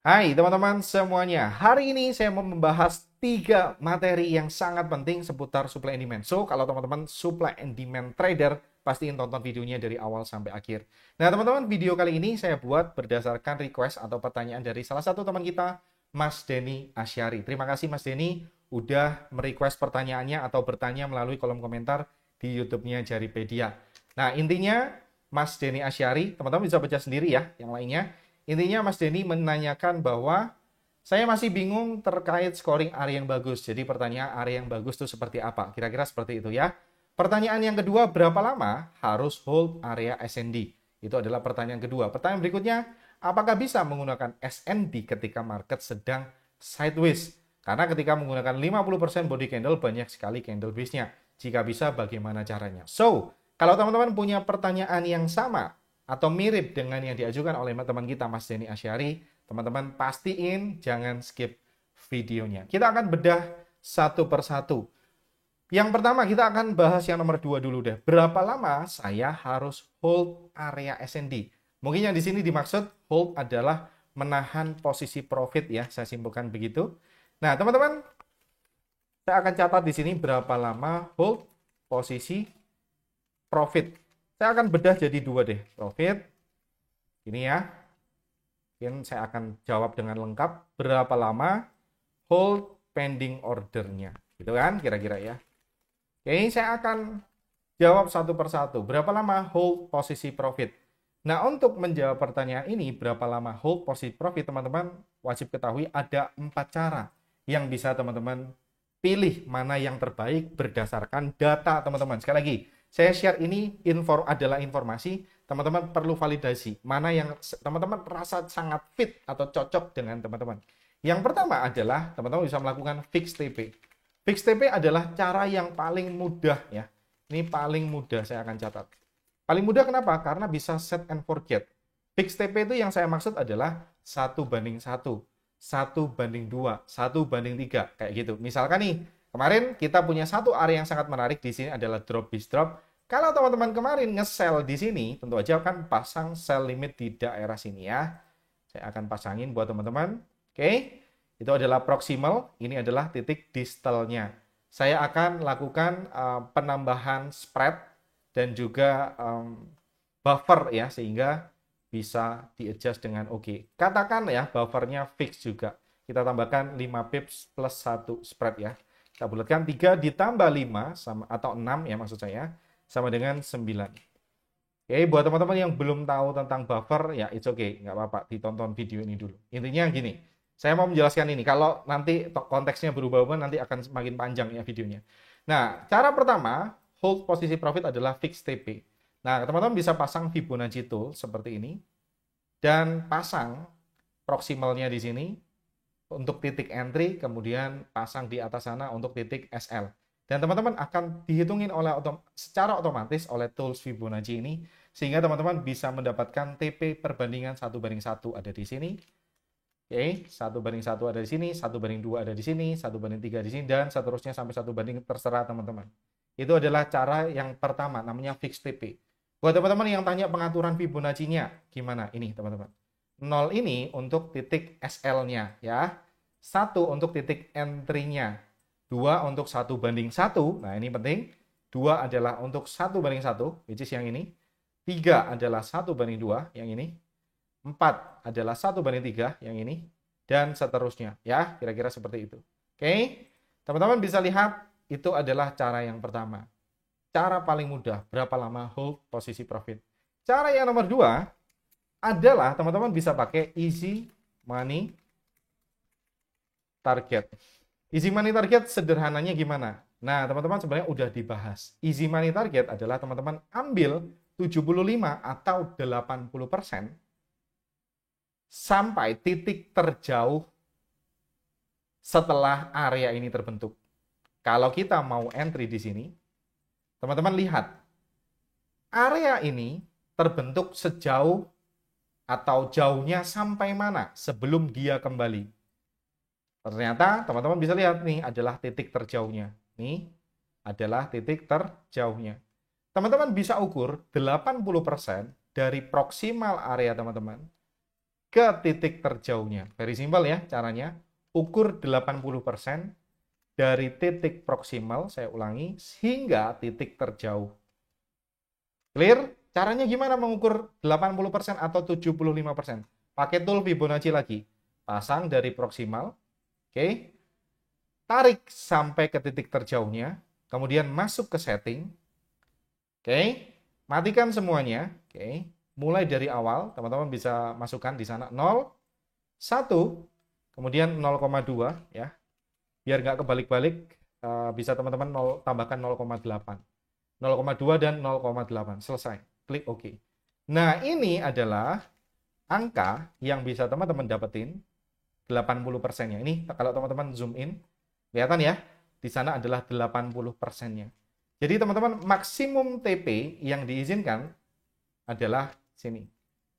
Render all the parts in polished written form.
Hai teman-teman semuanya, hari ini saya mau membahas 3 materi yang sangat penting seputar supply and demand. So, kalau teman-teman supply and demand trader, pastiin tonton videonya dari awal sampai akhir. Nah teman-teman, video kali ini saya buat berdasarkan request atau pertanyaan dari salah satu teman kita, Mas Denny Asyari. Terima kasih Mas Denny udah merequest pertanyaannya atau bertanya melalui kolom komentar di YouTube-nya Jaripedia. Nah intinya, Mas Denny Asyari, teman-teman bisa baca sendiri ya yang lainnya. Intinya Mas Denny menanyakan bahwa saya masih bingung terkait scoring area yang bagus. Jadi pertanyaan area yang bagus itu seperti apa? Kira-kira seperti itu ya. Pertanyaan yang kedua, berapa lama harus hold area SND? Itu adalah pertanyaan kedua. Pertanyaan berikutnya, apakah bisa menggunakan SND ketika market sedang sideways? Karena ketika menggunakan 50% body candle, banyak sekali candle base-nya. Jika bisa, bagaimana caranya? So, kalau teman-teman punya pertanyaan yang sama, atau mirip dengan yang diajukan oleh teman kita Mas Denny Asyari, teman-teman pastiin jangan skip videonya. Kita akan bedah satu persatu. Yang pertama kita akan bahas yang nomor 2 dulu deh. Berapa lama saya harus hold area SND? Mungkin yang di sini dimaksud hold adalah menahan posisi profit ya, saya simpulkan begitu. Nah, teman-teman, saya akan catat di sini berapa lama hold posisi profit. Saya akan bedah jadi 2 deh. Profit, ini ya. Mungkin saya akan jawab dengan lengkap. Berapa lama hold pending ordernya. Gitu kan kira-kira ya. Oke, saya akan jawab satu persatu. Berapa lama hold posisi profit? Nah, untuk menjawab pertanyaan ini, berapa lama hold posisi profit, teman-teman wajib ketahui ada 4 cara yang bisa teman-teman pilih mana yang terbaik berdasarkan data teman-teman. Sekali lagi, saya share ini adalah informasi, teman-teman perlu validasi mana yang teman-teman rasa sangat fit atau cocok dengan teman-teman. Yang pertama adalah teman-teman bisa melakukan fix TP. Fix TP adalah cara yang paling mudah ya. Ini paling mudah, saya akan catat. Paling mudah kenapa? Karena bisa set and forget. Fix TP itu yang saya maksud adalah 1:1, 1:2, 1:3, kayak gitu. Misalkan nih, kemarin kita punya satu area yang sangat menarik di sini adalah drop bis drop. Kalau teman-teman kemarin nge-sell di sini, tentu aja akan pasang sell limit di daerah sini ya. Saya akan pasangin buat teman-teman. Oke, itu adalah proximal, ini adalah titik distalnya. Saya akan lakukan penambahan spread dan juga buffer ya, sehingga bisa di-adjust dengan oke. Katakan ya, buffernya fix juga. Kita tambahkan 5 pips plus 1 spread ya. Kita bulatkan 3 ditambah 5 sama, atau 6 ya maksud saya, sama dengan 9. Oke, buat teman-teman yang belum tahu tentang buffer, ya it's okay, nggak apa-apa, ditonton video ini dulu. Intinya gini, saya mau menjelaskan ini, kalau nanti konteksnya berubah-ubah, nanti akan semakin panjang ya videonya. Nah, cara pertama, hold posisi profit adalah fix TP. Nah, teman-teman bisa pasang Fibonacci tool seperti ini, dan pasang proximalnya di sini, untuk titik entry, kemudian pasang di atas sana untuk titik SL. Dan teman-teman akan dihitungin secara otomatis oleh tools Fibonacci ini, sehingga teman-teman bisa mendapatkan TP perbandingan 1:1 ada di sini. Oke, 1:1 ada di sini, 1:2 ada di sini, 1:3 di sini, dan seterusnya sampai 1 banding, terserah teman-teman. Itu adalah cara yang pertama, namanya fix TP. Buat teman-teman yang tanya pengaturan Fibonacci-nya, gimana? Ini teman-teman. 0 ini untuk titik SL-nya ya. 1 untuk titik entry-nya. 2 untuk 1:1. Nah, ini penting. 2 adalah untuk 1:1, which is yang ini. 3 adalah 1:2, yang ini. 4 adalah 1:3, yang ini. Dan seterusnya ya, kira-kira seperti itu. Oke. Teman-teman bisa lihat itu adalah cara yang pertama. Cara paling mudah, berapa lama hold posisi profit. Cara yang nomor 2 adalah teman-teman bisa pakai easy money target. Easy money target sederhananya gimana? Nah, teman-teman sebenarnya udah dibahas. Easy money target adalah teman-teman ambil 75 atau 80% sampai titik terjauh setelah area ini terbentuk. Kalau kita mau entry di sini, teman-teman lihat, area ini terbentuk sejauh atau jauhnya sampai mana sebelum dia kembali. Ternyata teman-teman bisa lihat nih adalah titik terjauhnya. Nih adalah titik terjauhnya. Teman-teman bisa ukur 80% dari proximal area teman-teman ke titik terjauhnya. Very simple ya caranya. Ukur 80% dari titik proksimal, saya ulangi, hingga titik terjauh. Clear? Caranya gimana mengukur 80% atau 75%? Pakai tool Fibonacci lagi. Pasang dari proksimal, oke. Tarik sampai ke titik terjauhnya, kemudian masuk ke setting, oke. Matikan semuanya, oke. Mulai dari awal, teman-teman bisa masukkan di sana 0, 1, kemudian 0,2 ya. Biar nggak kebalik-balik, bisa teman-teman tambahkan 0,8. 0,2 dan 0,8. Selesai. Klik OK. Nah, ini adalah angka yang bisa teman-teman dapetin 80%-nya. Ini kalau teman-teman zoom in, kelihatan ya, di sana adalah 80%-nya. Jadi teman-teman, maksimum TP yang diizinkan adalah sini.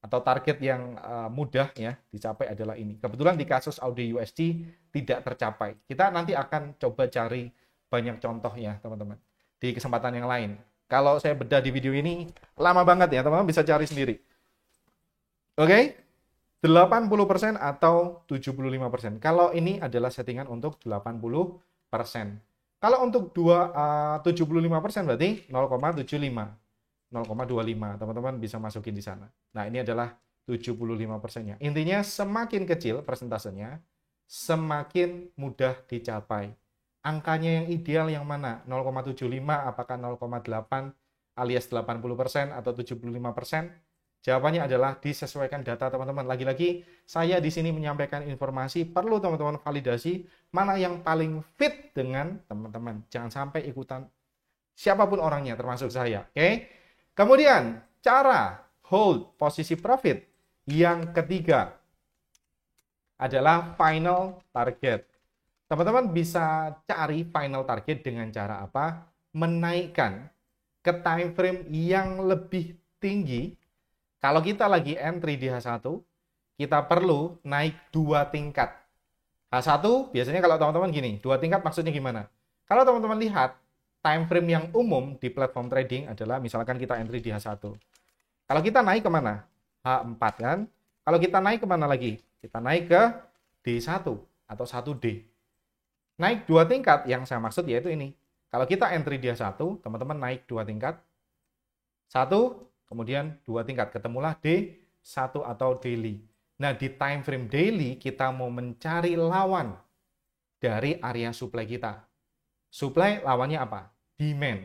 Atau target yang mudah ya dicapai adalah ini. Kebetulan di kasus Audi USD tidak tercapai. Kita nanti akan coba cari banyak contoh ya teman-teman di kesempatan yang lain. Kalau saya bedah di video ini lama banget ya, teman-teman bisa cari sendiri. Oke? 80% atau 75%. Kalau ini adalah settingan untuk 80%. Kalau untuk 75% berarti 0,75. 0,25. Teman-teman bisa masukin di sana. Nah, ini adalah 75%-nya. Intinya semakin kecil persentasenya, semakin mudah dicapai. Angkanya yang ideal yang mana? 0,75 apakah 0,8 alias 80% atau 75%? Jawabannya adalah disesuaikan data teman-teman. Lagi-lagi saya di sini menyampaikan informasi, perlu teman-teman validasi mana yang paling fit dengan teman-teman. Jangan sampai ikutan siapapun orangnya termasuk saya, oke? Kemudian cara hold posisi profit yang ketiga adalah final target. Teman-teman bisa cari final target dengan cara apa? Menaikkan ke time frame yang lebih tinggi. Kalau kita lagi entry di H1, kita perlu naik 2 tingkat. H1 biasanya kalau teman-teman gini, 2 tingkat maksudnya gimana? Kalau teman-teman lihat time frame yang umum di platform trading adalah misalkan kita entry di H1. Kalau kita naik kemana? H4 kan? Kalau kita naik kemana lagi? Kita naik ke D1 atau 1D. Naik 2 tingkat yang saya maksud yaitu ini. Kalau kita entry di H1, teman-teman naik 2 tingkat. 1, kemudian 2 tingkat. Ketemulah D1 atau daily. Nah, di time frame daily kita mau mencari lawan dari area supply kita. Supply lawannya apa? Demand.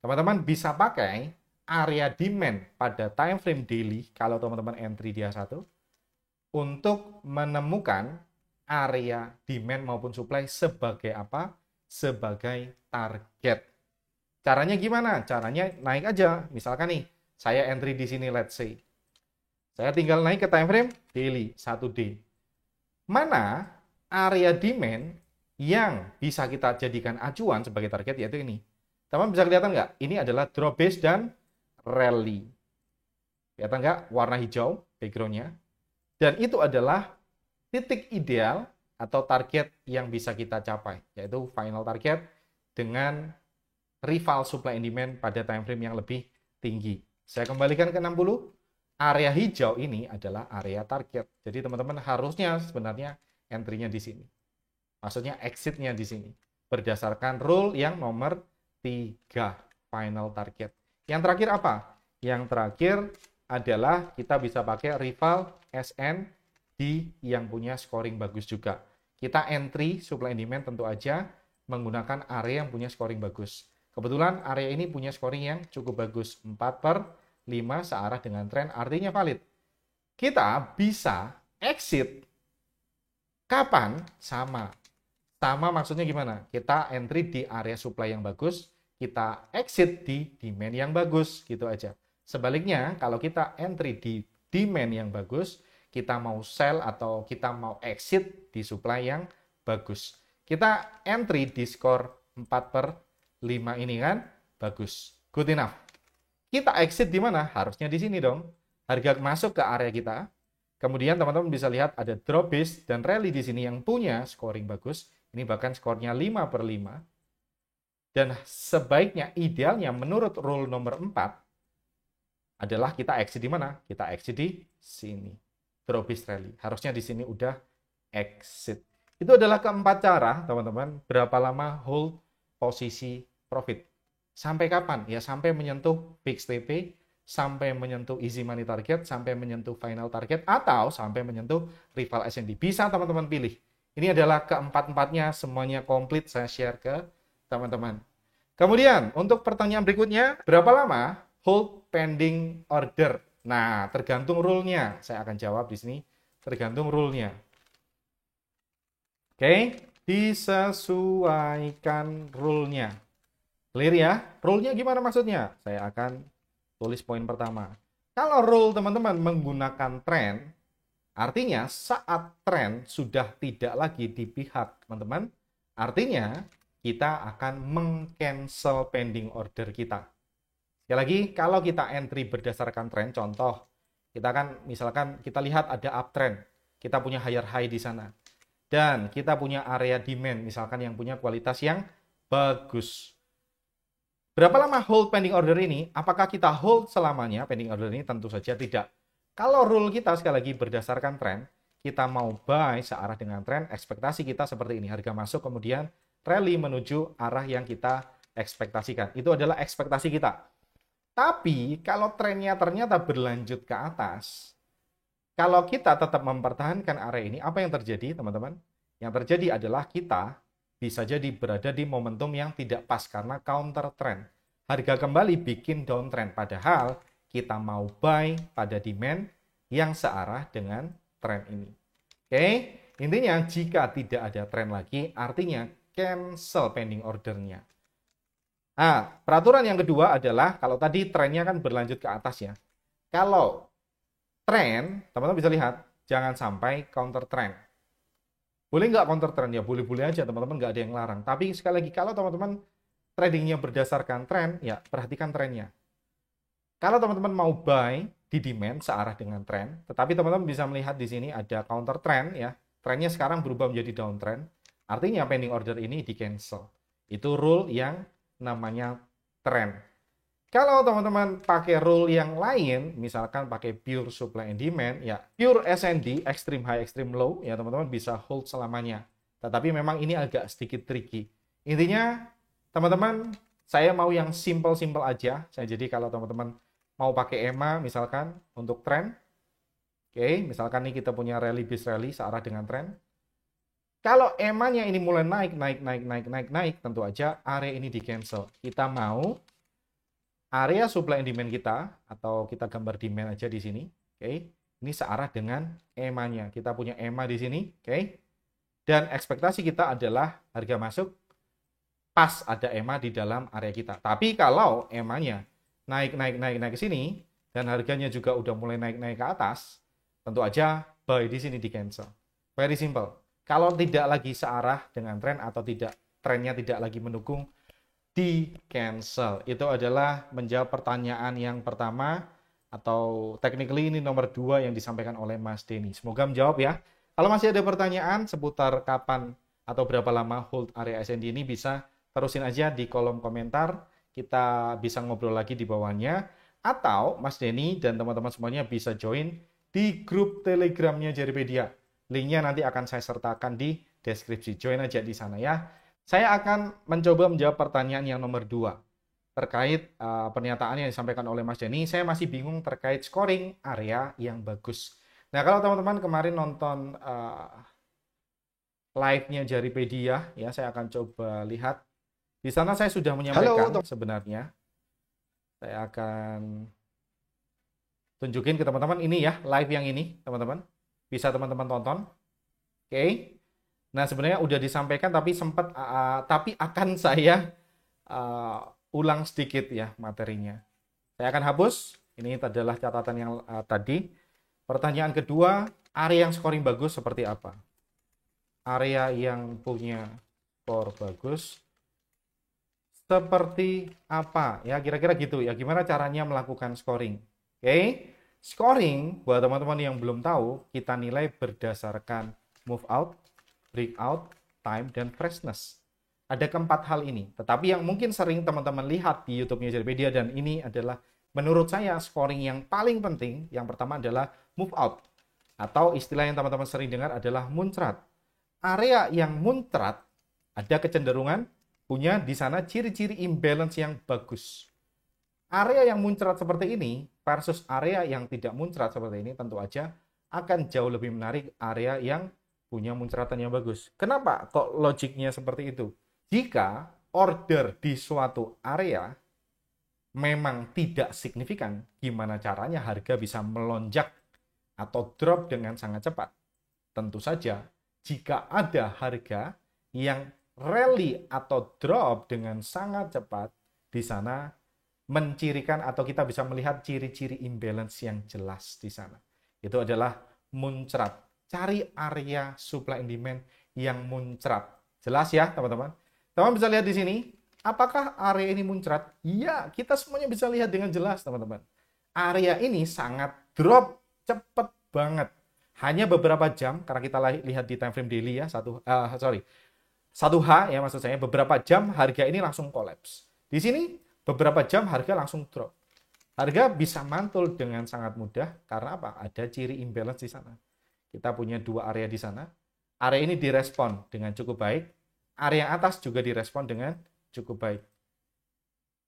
Teman-teman bisa pakai area demand pada time frame daily kalau teman-teman entry di H1 untuk menemukan area demand maupun supply sebagai apa? Sebagai target. Caranya gimana? Caranya naik aja. Misalkan nih, saya entry di sini let's say. Saya tinggal naik ke time frame daily 1D. Mana area demand yang bisa kita jadikan acuan sebagai target yaitu ini. Teman bisa kelihatan nggak? Ini adalah drop base dan rally. Kelihatan nggak? Warna hijau backgroundnya. Dan itu adalah titik ideal atau target yang bisa kita capai, yaitu final target dengan rival supply and demand pada time frame yang lebih tinggi. Saya kembalikan ke 60. Area hijau ini adalah area target. Jadi teman-teman harusnya sebenarnya entry-nya di sini. Maksudnya exit-nya di sini. Berdasarkan rule yang nomor 3, final target. Yang terakhir apa? Yang terakhir adalah kita bisa pakai rival SN yang punya scoring bagus juga. Kita entry supply and demand tentu aja menggunakan area yang punya scoring bagus. Kebetulan area ini punya scoring yang cukup bagus, 4/5 searah dengan tren, artinya valid. Kita bisa exit kapan? Sama maksudnya gimana? Kita entry di area supply yang bagus, kita exit di demand yang bagus, gitu aja. Sebaliknya, kalau kita entry di demand yang bagus, kita mau sell atau kita mau exit di supply yang bagus. Kita entry di skor 4/5 ini kan, bagus. Good enough. Kita exit di mana? Harusnya di sini dong. Harga masuk ke area kita. Kemudian teman-teman bisa lihat ada drop base dan rally di sini yang punya scoring bagus. Ini bahkan skornya 5/5. Dan sebaiknya, idealnya menurut rule nomor 4 adalah kita exit di mana? Kita exit di sini. drawbish rally. Harusnya di sini udah exit. Itu adalah keempat cara, teman-teman, berapa lama hold posisi profit. Sampai kapan? Ya sampai menyentuh fix TP, sampai menyentuh easy money target, sampai menyentuh final target, atau sampai menyentuh rival S&D. Bisa teman-teman pilih. Ini adalah keempat-empatnya, semuanya komplit saya share ke teman-teman. Kemudian, untuk pertanyaan berikutnya, berapa lama hold pending order? Nah, tergantung rule-nya. Saya akan jawab di sini, tergantung rule-nya. Oke, disesuaikan rule-nya. Clear ya? Rule-nya gimana maksudnya? Saya akan tulis poin pertama. Kalau rule teman-teman menggunakan trend, artinya saat trend sudah tidak lagi di pihak teman-teman, artinya kita akan meng-cancel pending order kita. Sekali lagi, kalau kita entry berdasarkan trend, contoh, kita kan misalkan kita lihat ada uptrend, kita punya higher high di sana. Dan kita punya area demand, misalkan yang punya kualitas yang bagus. Berapa lama hold pending order ini? Apakah kita hold selamanya pending order ini? Tentu saja tidak. Kalau rule kita sekali lagi berdasarkan trend, kita mau buy searah dengan trend, ekspektasi kita seperti ini. Harga masuk kemudian rally menuju arah yang kita ekspektasikan. Itu adalah ekspektasi kita. Tapi kalau trennya ternyata berlanjut ke atas, kalau kita tetap mempertahankan area ini, apa yang terjadi, teman-teman? Yang terjadi adalah kita bisa jadi berada di momentum yang tidak pas karena counter trend. Harga kembali bikin downtrend, padahal kita mau buy pada demand yang searah dengan trend ini. Oke, intinya jika tidak ada trend lagi, artinya cancel pending ordernya. Nah, peraturan yang kedua adalah, kalau tadi trennya kan berlanjut ke atas ya. Kalau trend, teman-teman bisa lihat, jangan sampai counter trend. Boleh nggak counter trend? Ya boleh-boleh aja teman-teman, nggak ada yang larang. Tapi sekali lagi, kalau teman-teman tradingnya berdasarkan trend, ya perhatikan trennya. Kalau teman-teman mau buy di demand searah dengan trend, tetapi teman-teman bisa melihat di sini ada counter trend ya. Trennya sekarang berubah menjadi downtrend. Artinya pending order ini di cancel. Itu rule yang namanya trend. Kalau teman-teman pakai rule yang lain, misalkan pakai pure supply and demand, ya pure S&D, extreme high, extreme low, ya teman-teman bisa hold selamanya. Tetapi memang ini agak sedikit tricky. Intinya, teman-teman, saya mau yang simple-simple aja. Jadi kalau teman-teman mau pakai EMA, misalkan untuk trend, oke, misalkan nih kita punya rally bis rally searah dengan trend. Kalau EMA-nya ini mulai naik, tentu aja area ini di cancel. Kita mau area supply and demand kita, atau kita gambar demand aja di sini, oke. Ini searah dengan EMA-nya. Kita punya EMA di sini, oke. Dan ekspektasi kita adalah harga masuk pas ada EMA di dalam area kita. Tapi kalau EMA-nya naik ke sini dan harganya juga udah mulai naik ke atas, tentu aja buy di sini di cancel. Very simple. Kalau tidak lagi searah dengan tren atau tidak trennya tidak lagi mendukung, di cancel. Itu adalah menjawab pertanyaan yang pertama, atau technically ini nomor 2 yang disampaikan oleh Mas Denny. Semoga menjawab ya. Kalau masih ada pertanyaan seputar kapan atau berapa lama hold area S&D ini, bisa terusin aja di kolom komentar. Kita bisa ngobrol lagi di bawahnya. Atau Mas Denny dan teman-teman semuanya bisa join di grup Telegramnya Jaripedia. Linknya nanti akan saya sertakan di deskripsi. Join aja di sana ya. Saya akan mencoba menjawab pertanyaan yang nomor 2 terkait pernyataan yang disampaikan oleh Mas Denny. Saya masih bingung terkait scoring area yang bagus. Nah, kalau teman-teman kemarin nonton live-nya Jaripedia, ya saya akan coba lihat. Di sana saya sudah menyampaikan sebenarnya. Saya akan tunjukin ke teman-teman ini ya, live yang ini, teman-teman. Bisa teman-teman tonton. Oke. Nah, sebenarnya udah disampaikan tapi sempat tapi akan saya ulang sedikit ya materinya. Saya akan hapus. Ini adalah catatan yang tadi. Pertanyaan kedua, area yang scoring bagus seperti apa? Area yang punya skor bagus seperti apa? Ya, kira-kira gitu ya. Gimana caranya melakukan scoring? Oke. Scoring buat teman-teman yang belum tahu, kita nilai berdasarkan move out, breakout, time, dan freshness. Ada keempat hal ini. Tetapi yang mungkin sering teman-teman lihat di YouTube-nya Jaripedia, dan ini adalah menurut saya scoring yang paling penting, yang pertama adalah move out. Atau istilah yang teman-teman sering dengar adalah muncrat. Area yang muncrat ada kecenderungan punya di sana ciri-ciri imbalance yang bagus. Area yang muncrat seperti ini versus area yang tidak muncrat seperti ini tentu aja akan jauh lebih menarik area yang punya muncratan yang bagus. Kenapa kok logiknya seperti itu? Jika order di suatu area memang tidak signifikan, gimana caranya harga bisa melonjak atau drop dengan sangat cepat? Tentu saja, jika ada harga yang rally atau drop dengan sangat cepat, di sana mencirikan atau kita bisa melihat ciri-ciri imbalance yang jelas di sana. Itu adalah muncrat. Cari area supply and demand yang muncrat. Jelas ya, teman-teman? Teman bisa lihat di sini, apakah area ini muncrat? Ya, kita semuanya bisa lihat dengan jelas, teman-teman. Area ini sangat drop cepat banget. Hanya beberapa jam, karena kita lihat di time frame daily ya, 1H ya maksud saya, beberapa jam harga ini langsung collapse. Di sini beberapa jam harga langsung drop. Harga bisa mantul dengan sangat mudah karena apa? Ada ciri imbalance di sana. Kita punya dua area di sana. Area ini direspon dengan cukup baik. Area yang atas juga direspon dengan cukup baik.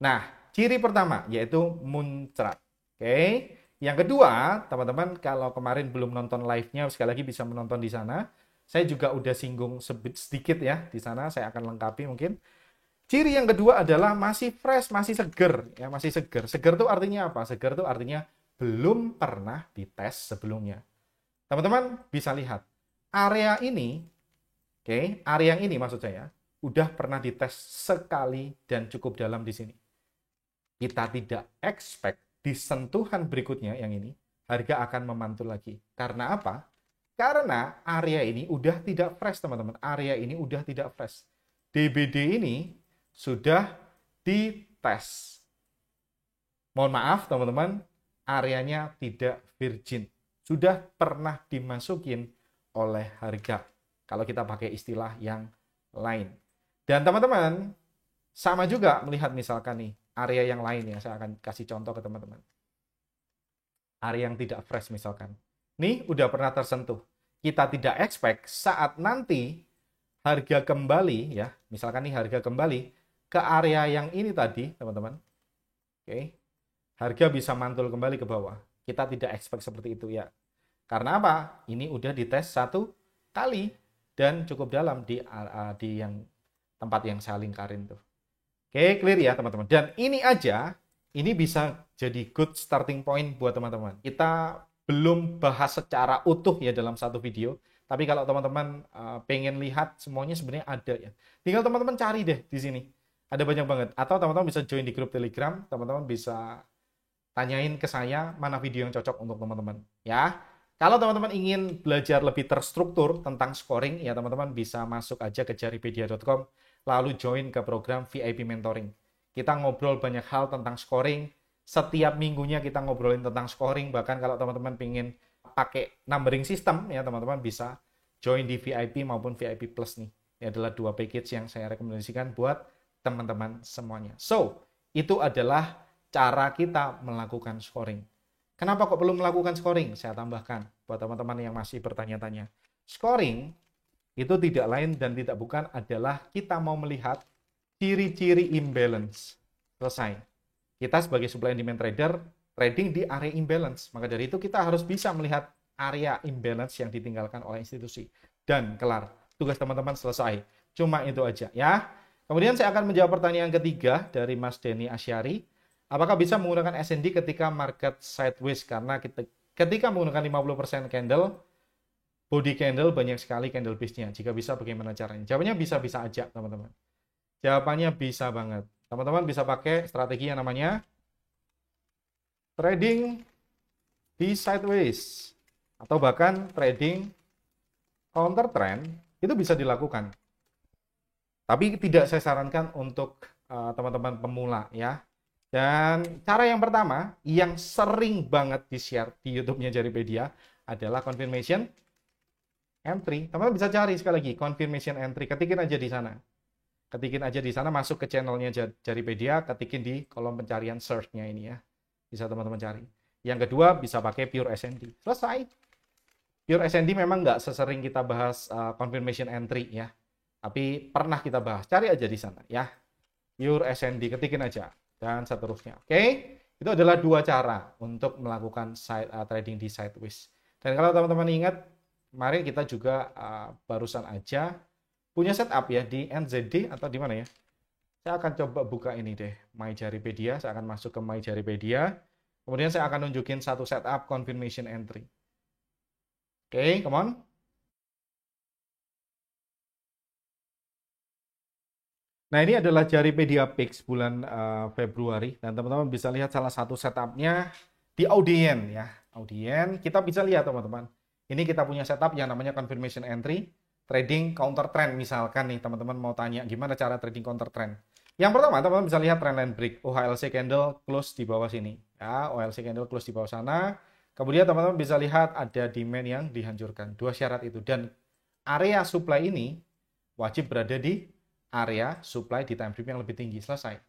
Nah, ciri pertama yaitu muncrat. Oke. Yang kedua, teman-teman kalau kemarin belum nonton live-nya, sekali lagi bisa menonton di sana. Saya juga udah singgung sedikit ya di sana, saya akan lengkapi mungkin. Ciri yang kedua adalah masih fresh, masih seger, ya masih seger. Seger itu artinya apa? Seger itu artinya belum pernah dites sebelumnya. Teman-teman bisa lihat area ini, oke, area yang ini maksud saya udah pernah dites sekali dan cukup dalam di sini. Kita tidak expect di sentuhan berikutnya yang ini harga akan memantul lagi. Karena apa? Karena area ini udah tidak fresh, teman-teman. Area ini udah tidak fresh. DBD ini sudah dites. Mohon maaf, teman-teman, areanya tidak virgin. Sudah pernah dimasukin oleh harga. Kalau kita pakai istilah yang lain. Dan teman-teman, sama juga melihat misalkan nih, area yang lain ya. Saya akan kasih contoh ke teman-teman. Area yang tidak fresh misalkan. Nih udah pernah tersentuh. Kita tidak expect saat nanti harga kembali ya, misalkan nih harga kembali ke area yang ini tadi, teman-teman. Oke. Harga bisa mantul kembali ke bawah. Kita tidak expect seperti itu ya. Karena apa? Ini udah dites satu kali dan cukup dalam di yang tempat yang saya lingkarin tuh. Oke, clear ya teman-teman. Dan ini aja, ini bisa jadi good starting point buat teman-teman. Kita belum bahas secara utuh ya dalam satu video. Tapi kalau teman-teman pengen lihat semuanya sebenarnya ada ya. Tinggal teman-teman cari deh di sini. Ada banyak banget. Atau teman-teman bisa join di grup Telegram. Teman-teman bisa tanyain ke saya mana video yang cocok untuk teman-teman. Ya. Kalau teman-teman ingin belajar lebih terstruktur tentang scoring, ya teman-teman bisa masuk aja ke jaripedia.com, lalu join ke program VIP Mentoring. Kita ngobrol banyak hal tentang scoring. Setiap minggunya kita ngobrolin tentang scoring. Bahkan kalau teman-teman ingin pakai numbering system, ya teman-teman bisa join di VIP maupun VIP Plus nih. Ini adalah dua package yang saya rekomendasikan buat teman-teman semuanya. So, itu adalah cara kita melakukan scoring. Kenapa kok perlu melakukan scoring? Saya tambahkan buat teman-teman yang masih bertanya-tanya. Scoring itu tidak lain dan tidak bukan adalah kita mau melihat ciri-ciri imbalance. Selesai. Kita sebagai supply and demand trader, trading di area imbalance. Maka dari itu kita harus bisa melihat area imbalance yang ditinggalkan oleh institusi. Dan kelar. Tugas teman-teman selesai. Cuma itu aja ya. Kemudian saya akan menjawab pertanyaan ketiga dari Mas Denny Asyari. Apakah bisa menggunakan SND ketika market sideways? Karena ketika menggunakan 50% candle, body candle banyak sekali candle base-nya. Jika bisa bagaimana caranya? Jawabannya bisa-bisa aja, teman-teman. Jawabannya bisa banget. Teman-teman bisa pakai strategi yang namanya trading di sideways. Atau bahkan trading counter trend, itu bisa dilakukan. Tapi tidak saya sarankan untuk teman-teman pemula ya. Dan cara yang pertama, yang sering banget di-share di YouTube-nya Jaripedia adalah confirmation entry. Teman-teman bisa cari sekali lagi, confirmation entry. Ketikin aja di sana. Ketikin aja di sana, masuk ke channelnya Jaripedia, ketikin di kolom pencarian search-nya ini ya. Bisa teman-teman cari. Yang kedua, bisa pakai pure SND. Selesai. Pure SND memang nggak sesering kita bahas confirmation entry ya, tapi pernah kita bahas. Cari aja di sana ya. Pure SND, ketikin aja dan seterusnya. Oke, itu adalah dua cara untuk melakukan trading di sideways. Dan kalau teman-teman ingat, kemarin kita juga barusan aja punya setup ya di NZD atau di mana ya. Saya akan coba buka ini deh, MyJaripedia. Saya akan masuk ke MyJaripedia. Kemudian saya akan nunjukin satu setup confirmation entry. Oke, come on. Nah, ini adalah Jaripedia Pix bulan Februari. Dan teman-teman bisa lihat salah satu setupnya di Audien ya. Audien, kita bisa lihat teman-teman. Ini kita punya setup yang namanya confirmation entry, trading counter trend. Misalkan nih teman-teman mau tanya gimana cara trading counter trend. Yang pertama, teman-teman bisa lihat trendline break. OHLC candle close di bawah sini. Ya, OHLC candle close di bawah sana. Kemudian teman-teman bisa lihat ada demand yang dihancurkan. Dua syarat itu. Dan area supply ini wajib berada di area supply di time frame yang lebih tinggi. Selesai.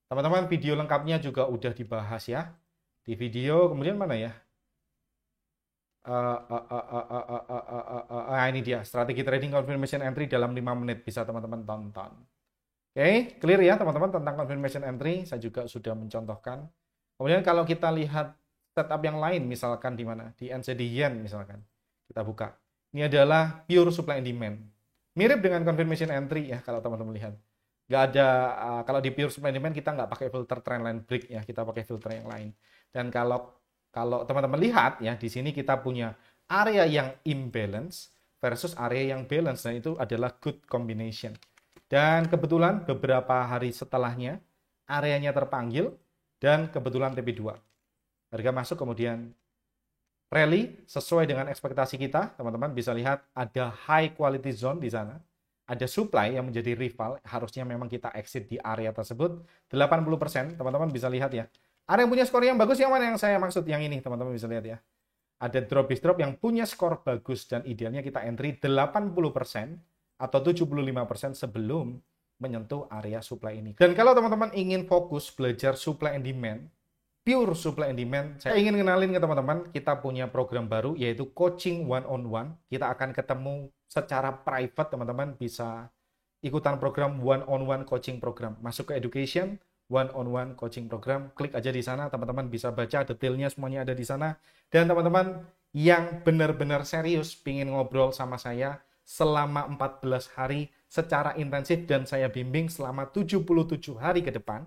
Teman-teman, video lengkapnya juga udah dibahas ya. Di video, kemudian mana ya? Ini dia, strategi trading confirmation entry dalam 5 menit. Bisa teman-teman tonton. Oke, clear ya teman-teman tentang confirmation entry. Saya juga sudah mencontohkan. Kemudian kalau kita lihat setup yang lain, misalkan di mana? Di NZD Yen misalkan. Kita buka. Ini adalah pure supply and demand. Mirip dengan confirmation entry ya kalau teman-teman lihat. Nggak ada, kalau di pure supply and demand kita nggak pakai filter trendline break ya, kita pakai filter yang lain. Dan kalau teman-teman lihat ya, di sini kita punya area yang imbalance versus area yang balance, dan itu adalah good combination. Dan kebetulan beberapa hari setelahnya areanya terpanggil dan kebetulan TP2. Harga masuk kemudian rally sesuai dengan ekspektasi kita. Teman-teman bisa lihat ada high quality zone di sana. Ada supply yang menjadi rival. Harusnya memang kita exit di area tersebut. 80%. Teman-teman bisa lihat ya. Ada yang punya skor yang bagus, yang mana yang saya maksud? Yang ini teman-teman bisa lihat ya. Ada drop yang punya skor bagus dan idealnya kita entry 80% atau 75% sebelum menyentuh area supply ini. Dan kalau teman-teman ingin fokus belajar supply and demand, pure supply and demand, saya ingin kenalin ke teman-teman, kita punya program baru yaitu coaching one-on-one. Kita akan ketemu secara private, teman-teman bisa ikutan program one-on-one coaching program. Masuk ke education, one-on-one coaching program, klik aja di sana, teman-teman bisa baca detailnya, semuanya ada di sana. Dan teman-teman yang benar-benar serius pingin ngobrol sama saya selama 14 hari secara intensif dan saya bimbing selama 77 hari ke depan,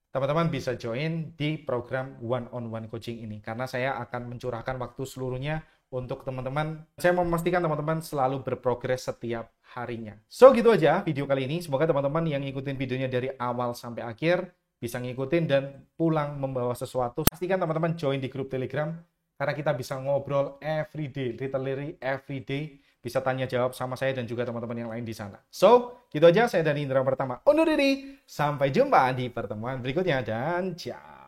teman-teman bisa join di program one-on-one coaching ini. Karena saya akan mencurahkan waktu seluruhnya untuk teman-teman. Saya mau memastikan teman-teman selalu berprogres setiap harinya. So, gitu aja video kali ini. Semoga teman-teman yang ngikutin videonya dari awal sampai akhir bisa ngikutin dan pulang membawa sesuatu. Pastikan teman-teman join di grup Telegram karena kita bisa ngobrol everyday, literally everyday. Bisa tanya jawab sama saya dan juga teman-teman yang lain di sana. So, gitu aja. Saya dari Indra pertama undur diri. Sampai jumpa di pertemuan berikutnya dan ciao.